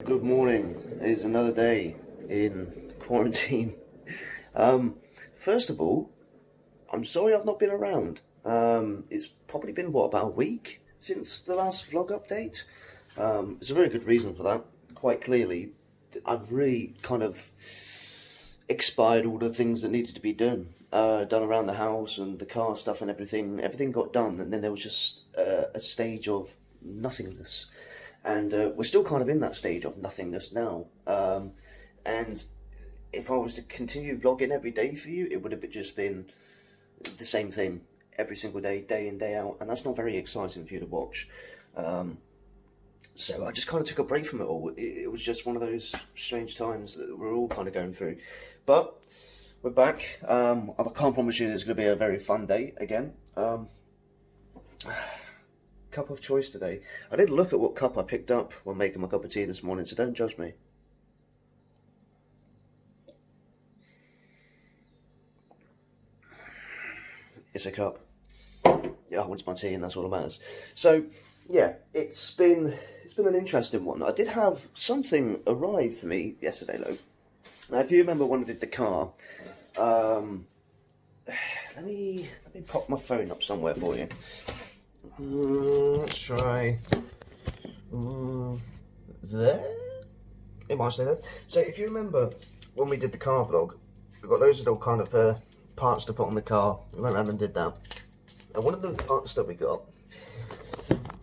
Good morning. It's another day in quarantine. First of all, I'm sorry I've not been around. It's probably been, about a week since the last vlog update? There's a very good reason for that. Quite clearly, I've really kind of expired all the things that needed to be done around the house and the car stuff and everything. Everything got done, and then there was just a stage of nothingness. And we're still kind of in that stage of nothingness now. And if I was to continue vlogging every day for you, it would have just been the same thing every single day, day in, day out. And that's not very exciting for you to watch. So I just kind of took a break from it all. It was just one of those strange times that we're all kind of going through. But we're back. I can't promise you it's going to be a very fun day again. Cup of choice today. I didn't look at what cup I picked up when making my cup of tea this morning, so don't judge me. It's a cup. Yeah, I want my tea, and that's all that matters. So, yeah, it's been an interesting one. I did have something arrive for me yesterday, though. Now, if you remember when I did the car, let me pop my phone up somewhere for you. Let's try there. It might stay there. So if you remember when we did the car vlog, we got those little kind of parts to put on the car. We went around and did that. And one of the parts that we got,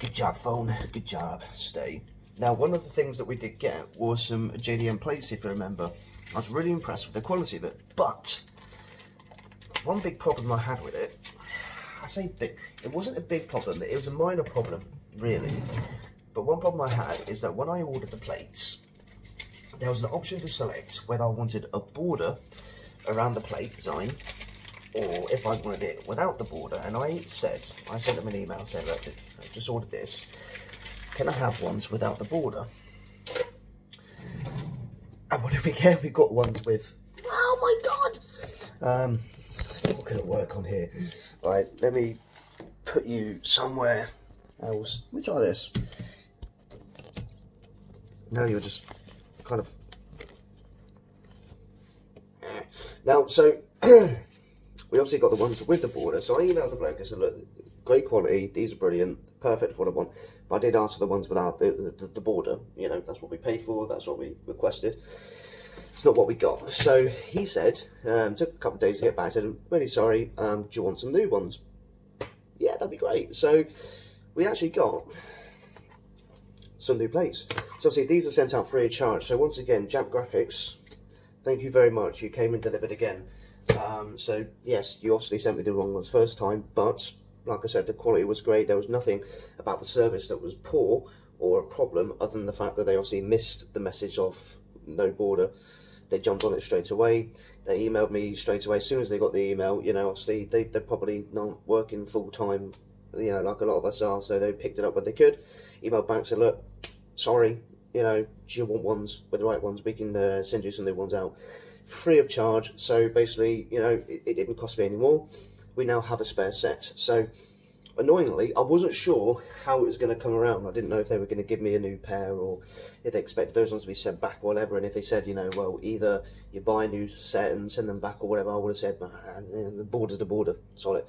good job phone, good job, stay. Now one of the things that we did get was some JDM plates, if you remember. I was really impressed with the quality of it, but one big problem I had with it, I say big, it wasn't a big problem, it was a minor problem, really. But one problem I had is that when I ordered the plates, there was an option to select whether I wanted a border around the plate design, or if I wanted it without the border. And I sent them an email saying, look, I just ordered this, can I have ones without the border? And what did we get? We got ones with, oh my god! It's not going to work on here. Right, let me put you somewhere else. Let me try this. Now you're just kind of... Now, so, we obviously got the ones with the border. So I emailed the bloke and said, look, great quality, these are brilliant, perfect for what I want. But I did ask for the ones without the border. You know, that's what we paid for, that's what we requested. It's not what we got. So he said, took a couple of days to get back, said, I'm really sorry, do you want some new ones? Yeah, that'd be great. So we actually got some new plates. So obviously these were sent out free of charge. So once again, Jump Graphics, thank you very much. You came and delivered again. So yes, you obviously sent me the wrong ones first time, but like I said, the quality was great. There was nothing about the service that was poor or a problem, other than the fact that they obviously missed the message of no border. They jumped on it straight away. They emailed me straight away as soon as they got the email. You know, obviously they're probably not working full time, you know, like a lot of us are, so they picked it up when they could. Emailed back, said, look, sorry, you know, do you want ones with the right ones? We can send you some new ones out free of charge. So basically, you know, it didn't cost me any more. We now have a spare set. So annoyingly, I wasn't sure how it was going to come around. I didn't know if they were going to give me a new pair, or if they expected those ones to be sent back or whatever. And if they said, you know, well, either you buy a new set and send them back or whatever, I would have said, man, the border's the border, solid.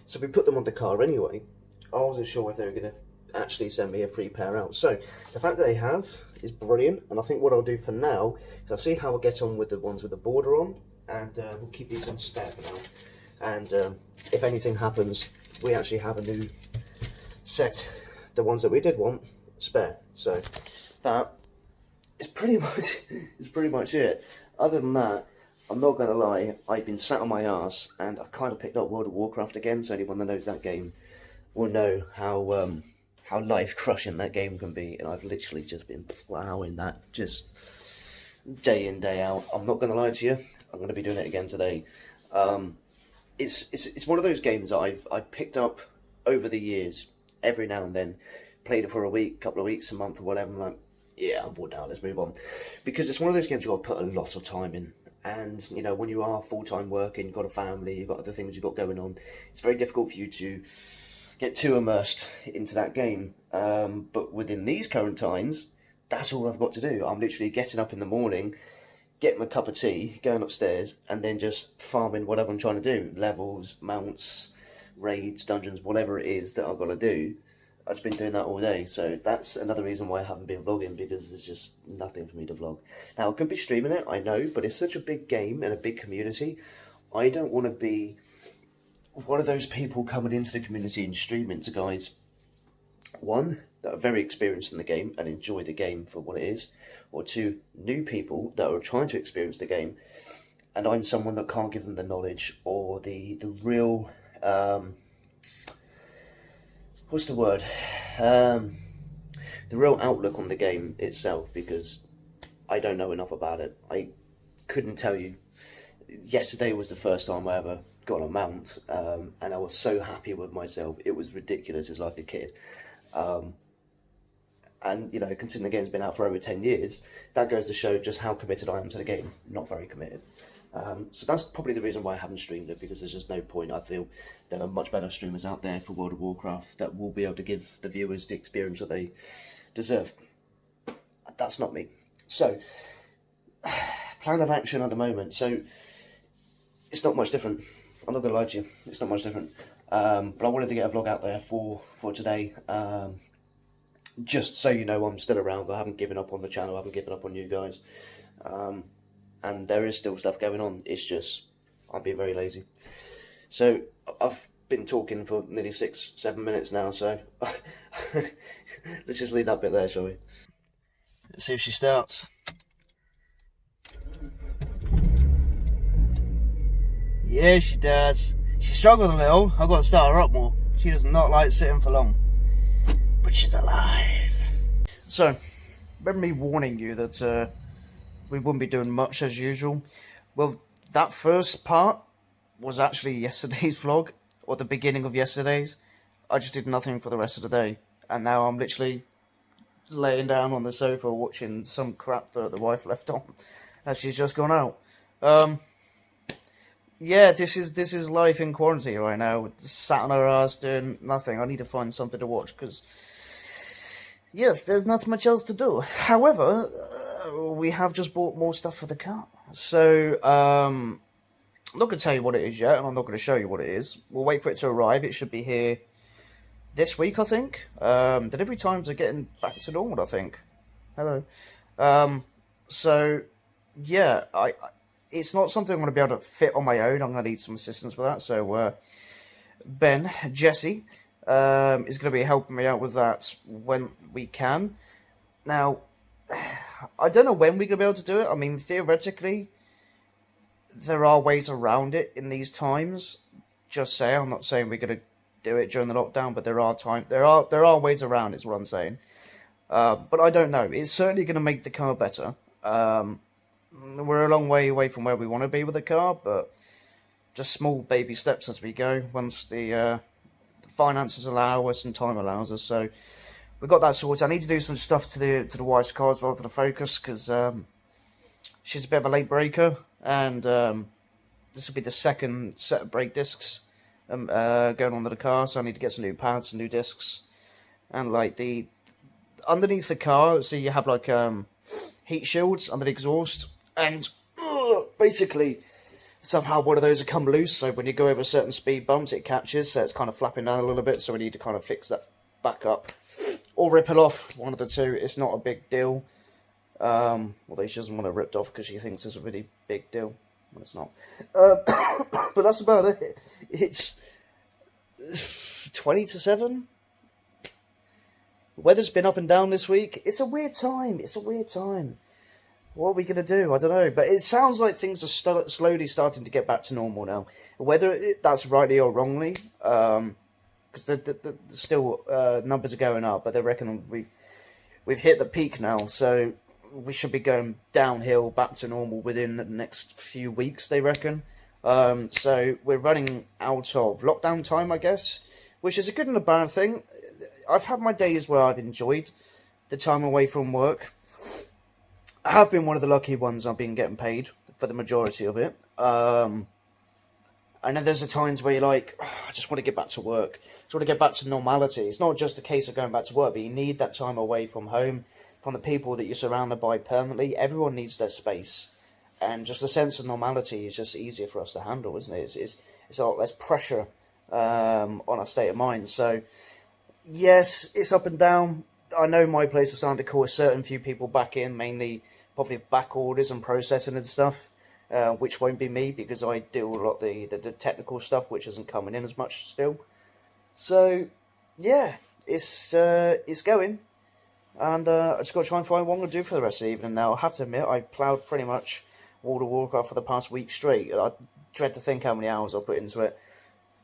So we put them on the car anyway. I wasn't sure if they were going to actually send me a free pair out. So the fact that they have is brilliant. And I think what I'll do for now is I'll see how I get on with the ones with the border on, and we'll keep these on spare for now. And if anything happens, we actually have a new set, the ones that we did want, spare. So that is pretty much it. Other than that, I'm not going to lie, I've been sat on my arse, and I've kind of picked up World of Warcraft again, so anyone that knows that game will know how life-crushing that game can be, and I've literally just been plowing that just day in, day out. I'm not going to lie to you, I'm going to be doing it again today. It's one of those games that I've picked up over the years, every now and then, played it for a week, couple of weeks, a month, or whatever. I'm like, yeah, I'm bored now, let's move on. Because it's one of those games you've got to put a lot of time in. And, you know, when you are full-time working, you've got a family, you've got other things you've got going on, it's very difficult for you to get too immersed into that game. But within these current times, that's all I've got to do. I'm literally getting up in the morning, getting my cup of tea, going upstairs, and then just farming whatever I'm trying to do. Levels, mounts, raids, dungeons, whatever it is that I've got to do. I've just been doing that all day. So that's another reason why I haven't been vlogging, because there's just nothing for me to vlog. Now, I could be streaming it, I know, but it's such a big game and a big community. I don't want to be one of those people coming into the community and streaming to guys, one, that are very experienced in the game and enjoy the game for what it is, or two, new people that are trying to experience the game, and I'm someone that can't give them the knowledge or the real, what's the word, the real outlook on the game itself, because I don't know enough about it. I couldn't tell you. Yesterday was the first time I ever got a mount, and I was so happy with myself. It was ridiculous. It's like a kid. And, you know, considering the game's been out for over 10 years, that goes to show just how committed I am to the game. Not very committed. So that's probably the reason why I haven't streamed it, because there's just no point. I feel there are much better streamers out there for World of Warcraft that will be able to give the viewers the experience that they deserve. That's not me. So, plan of action at the moment. So, it's not much different. I'm not going to lie to you. It's not much different. But I wanted to get a vlog out there for today. Just so you know, I'm still around. I haven't given up on the channel. I haven't given up on you guys. And there is still stuff going on. It's just, I've been very lazy. So, I've been talking for nearly 6-7 minutes now, so let's just leave that bit there, shall we? Let's see if she starts. Yeah, she does. She struggled a little. I've got to start her up more. She does not like sitting for long. But she's alive. So, remember me warning you that we wouldn't be doing much as usual? Well, that first part was actually yesterday's vlog, or the beginning of yesterday's. I just did nothing for the rest of the day. And now I'm literally laying down on the sofa watching some crap that the wife left on as she's just gone out. Yeah, this is life in quarantine right now. Sat on her ass doing nothing. I need to find something to watch because, yes, there's not much else to do. However, we have just bought more stuff for the car. So, I'm not going to tell you what it is yet, and I'm not going to show you what it is. We'll wait for it to arrive. It should be here this week, I think. Delivery times are getting back to normal, I think. Hello. So, yeah, it's not something I'm going to be able to fit on my own. I'm going to need some assistance with that. So, Jesse, is going to be helping me out with that when we can. Now, I don't know when we're going to be able to do it. I mean, theoretically, there are ways around it in these times. Just say, I'm not saying we're going to do it during the lockdown, but there are ways around it, is what I'm saying. But I don't know. It's certainly going to make the car better. We're a long way away from where we want to be with the car, but just small baby steps as we go, once the finances allow us and time allows us. So we've got that sorted. I need to do some stuff to the wife's car as well, for the Focus, because she's a bit of a late breaker, and this will be the second set of brake discs going on to the car, so I need to get some new pads and new discs. And like underneath the car, so you have like heat shields under the exhaust, and basically somehow one of those have come loose, so when you go over certain speed bumps it catches, so it's kind of flapping down a little bit, so we need to kind of fix that back up or rip it off, one of the two. It's not a big deal, although she doesn't want it ripped off because she thinks it's a really big deal. Well, it's not. But that's about it. It's 20 to 7. Weather's been up and down this week. It's a weird time. What are we going to do? I don't know. But it sounds like things are slowly starting to get back to normal now. Whether that's rightly or wrongly, because the still numbers are going up, but they reckon we've hit the peak now. So we should be going downhill back to normal within the next few weeks, they reckon. So we're running out of lockdown time, I guess, which is a good and a bad thing. I've had my days where I've enjoyed the time away from work. I have been one of the lucky ones. I've been getting paid for the majority of it. And then there's the times where you're like, oh, I just want to get back to work. I just want to get back to normality. It's not just a case of going back to work, but you need that time away from home from the people that you're surrounded by permanently. Everyone needs their space, and just a sense of normality is just easier for us to handle, isn't it? It's a lot less pressure on our state of mind. So yes, it's up and down. I know my place is starting to call a certain few people back in, mainly probably back orders and processing and stuff, which won't be me because I do a lot of the technical stuff, which isn't coming in as much still. So yeah, it's going, and I just got to try and find what I'm going to do for the rest of the evening now. I have to admit, I ploughed pretty much World of Warcraft for the past week straight. I dread to think how many hours I'll put into it,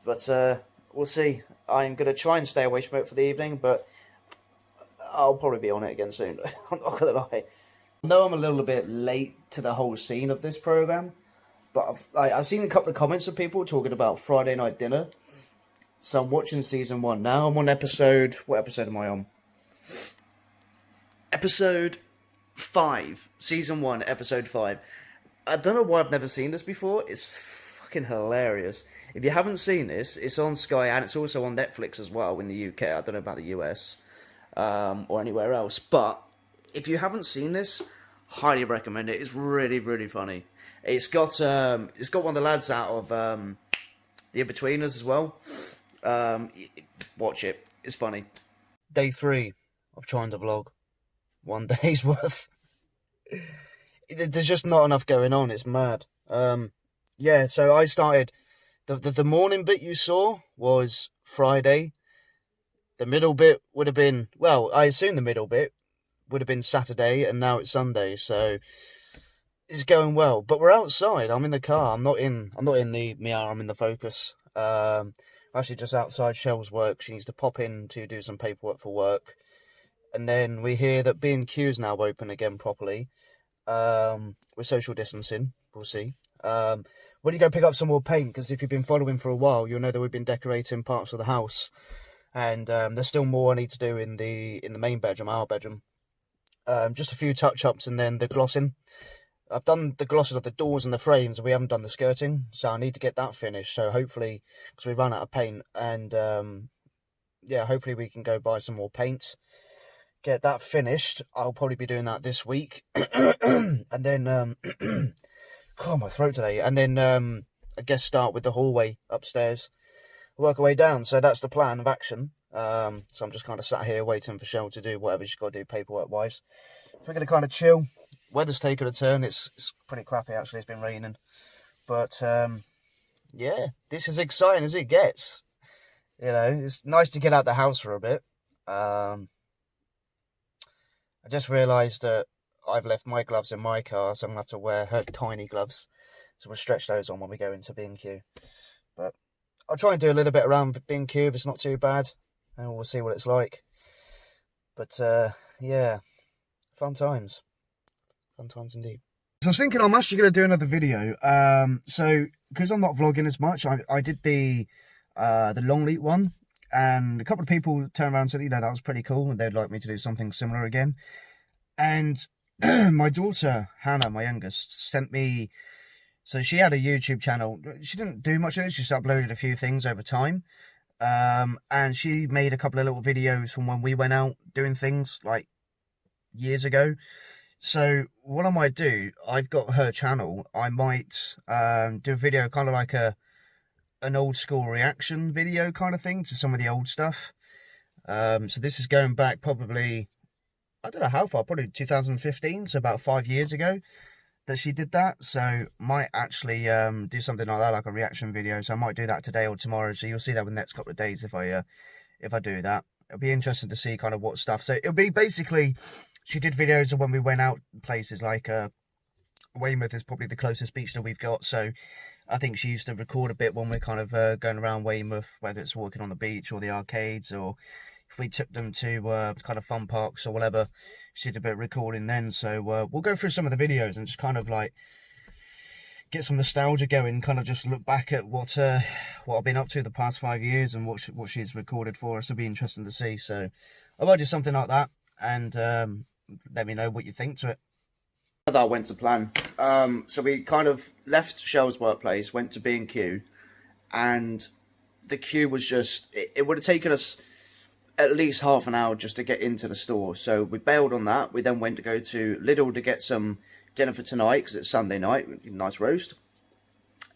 but we'll see. I'm going to try and stay away from it for the evening, but I'll probably be on it again soon. I'm not going to lie. I know I'm a little bit late to the whole scene of this program, but I've seen a couple of comments of people talking about Friday night dinner. So I'm watching season 1 now. I'm on episode... What episode am I on? Episode 5. Season 1, episode 5. I don't know why I've never seen this before. It's fucking hilarious. If you haven't seen this, it's on Sky and it's also on Netflix as well in the UK. I don't know about the US or anywhere else. But if you haven't seen this, highly recommend it. It's really, really funny. It's got one of the lads out of The Inbetweeners as well. Watch it. It's funny. Day 3 of trying to vlog. 1 day's worth. There's just not enough going on. It's mad. Yeah, so I started... The morning bit you saw was Friday. The middle bit would have been... Well, I assume the middle bit would have been Saturday, and now it's Sunday, so... It's going well. But we're outside. I'm in the car. I'm not in the Miata. I'm in the Focus. Actually just outside Shell's work. She needs to pop in to do some paperwork for work. And then we hear that B&Q is now open again properly. With social distancing. We'll see. When you go pick up some more paint, because if you've been following for a while, you'll know that we've been decorating parts of the house. And there's still more I need to do in the main bedroom, our bedroom. Just a few touch-ups and then the glossing. I've done the glossing of the doors and the frames, and we haven't done the skirting, so I need to get that finished. So hopefully, because we ran out of paint, and yeah, hopefully we can go buy some more paint, get that finished. I'll probably be doing that this week, and then oh, my throat today. And then I guess start with the hallway upstairs, work our way down. So that's the plan of action. So I'm just kind of sat here waiting for Shell to do whatever she's got to do paperwork wise. So we're going to kind of chill. Weather's taken a turn. It's pretty crappy actually. It's been raining, but yeah, this is exciting as it gets. You know, it's nice to get out the house for a bit. I just realised that I've left my gloves in my car, so I'm gonna have to wear her tiny gloves. So we'll stretch those on when we go into B&Q. But I'll try and do a little bit around B&Q if it's not too bad, and we'll see what it's like. But yeah, fun times. Fun times indeed. So I was thinking I'm actually going to do another video. So because I'm not vlogging as much, I did the Longleat one, and a couple of people turned around and said, you know, that was pretty cool, and they'd like me to do something similar again. And my daughter Hannah, my youngest, sent me. So she had a YouTube channel. She didn't do much of it. She just uploaded a few things over time. And she made a couple of little videos from when we went out doing things like years ago. So what I might do, I've got her channel, I might do a video kind of like an old school reaction video kind of thing to some of the old stuff. So this is going back probably, I don't know how far, probably 2015, so about 5 years ago that she did that. So might actually do something like that, like a reaction video. So I might do that today or tomorrow, so you'll see that in the next couple of days if I do that. It'll be interesting to see kind of what stuff. So it'll be basically... She did videos of when we went out places like Weymouth is probably the closest beach that we've got. So I think she used to record a bit when we're kind of going around Weymouth, whether it's walking on the beach or the arcades, or if we took them to kind of fun parks or whatever. She did a bit of recording then. So we'll go through some of the videos and just kind of like get some nostalgia going, kind of just look back at what I've been up to the past 5 years and what she's recorded for us. It'll be interesting to see. So I might do something like that, and let me know what you think to it. That went to plan. So we kind of left Shell's workplace, went to B&Q, and the queue was just... It would have taken us at least half an hour just to get into the store. So we bailed on that. We then went to go to Lidl to get some dinner for tonight because it's Sunday night. Nice roast.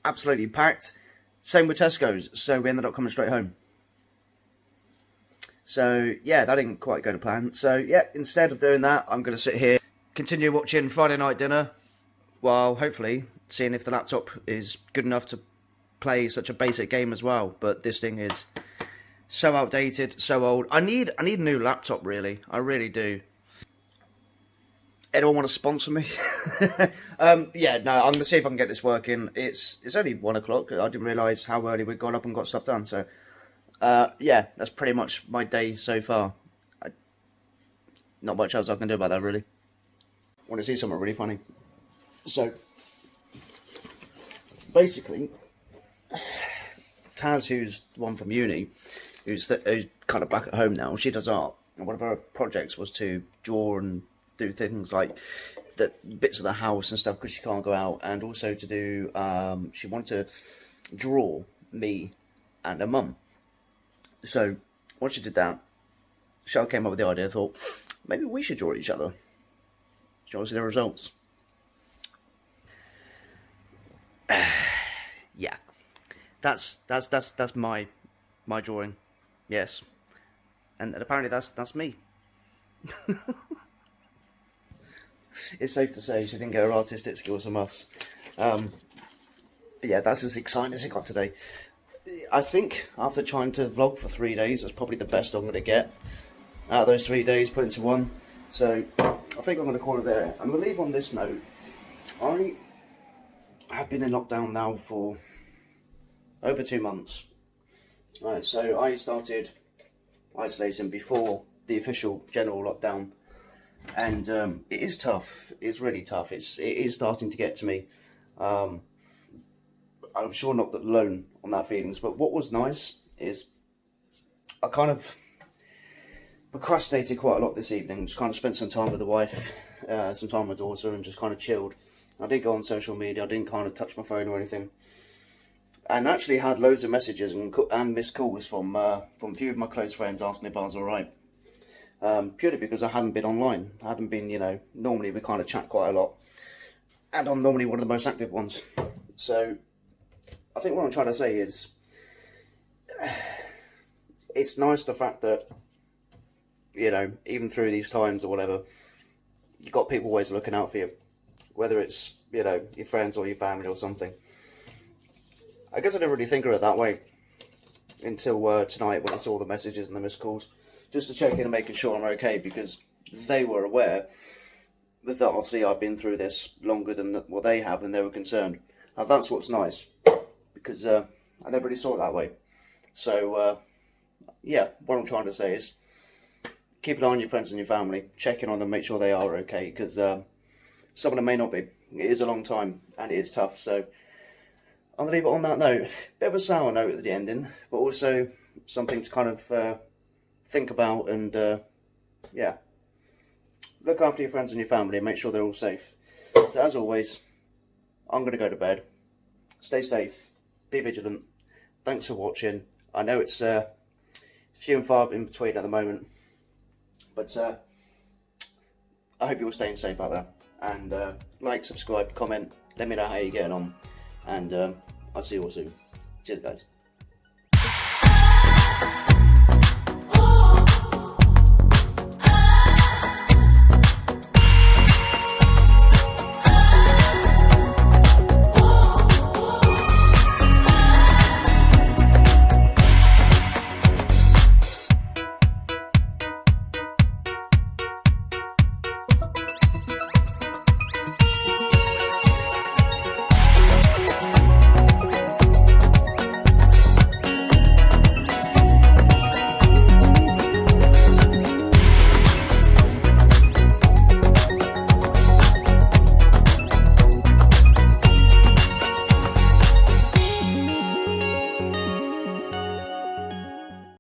Absolutely packed. Same with Tesco's. So we ended up coming straight home. So yeah, that didn't quite go to plan. So yeah, instead of doing that, I'm going to sit here, continue watching Friday Night Dinner, while hopefully seeing if the laptop is good enough to play such a basic game as well. But this thing is so outdated, so old. I need a new laptop, really. I really do. Anyone want to sponsor me? Yeah, no, I'm gonna see if I can get this working. It's only 1 o'clock. I didn't realise how early we'd gone up and got stuff done. So, yeah, that's pretty much my day so far. Not much else I can do about that, really. Want to see something really funny? So, basically, Taz, who's the one from uni, who's kind of back at home now, she does art, and one of her projects was to draw and do things like the bits of the house and stuff because she can't go out, and also to do she wanted to draw me and her mum. So once she did that, Shell came up with the idea. Thought maybe we should draw each other. Show us the results. Yeah, that's my drawing. Yes, and apparently that's me. It's safe to say she didn't get her artistic skills from us. Yeah, that's as exciting as it got today. I think after trying to vlog for 3 days, that's probably the best I'm going to get out of those 3 days put into one. So I think I'm going to call it there. I'm going to leave on this note. I have been in lockdown now for over 2 months. Right, so I started isolating before the official general lockdown. And it is tough. It's really tough. It is starting to get to me. I'm sure not alone on that feelings. But what was nice is I kind of procrastinated quite a lot this evening. Just kind of spent some time with the wife, some time with my daughter, and just kind of chilled. I didn't go on social media. I didn't kind of touch my phone or anything. And actually had loads of messages and missed calls from a few of my close friends asking if I was all right. Purely because I hadn't been online. I hadn't been, normally we kind of chat quite a lot. And I'm normally one of the most active ones. So, I think what I'm trying to say is, it's nice the fact that, even through these times or whatever, you've got people always looking out for you. Whether it's, your friends or your family or something. I guess I didn't really think of it that way until tonight when I saw the messages and the missed calls. Just to check in and making sure I'm okay, because they were aware that obviously I've been through this longer than what they have, and they were concerned. And that's what's nice, because I never really saw it that way. So, yeah, what I'm trying to say is keep an eye on your friends and your family, check in on them, make sure they are okay, because some of them may not be. It is a long time, and it is tough, so I'm going to leave it on that note. Bit of a sour note at the ending, but also something to kind of think about, and yeah, look after your friends and your family and make sure they're all safe. So as always, I'm going to go to bed. Stay safe, be vigilant. Thanks for watching. I know it's few and far in between at the moment, but I hope you're all staying safe out there. And like, subscribe, comment, let me know how you're getting on, and I'll see you all soon. Cheers, guys.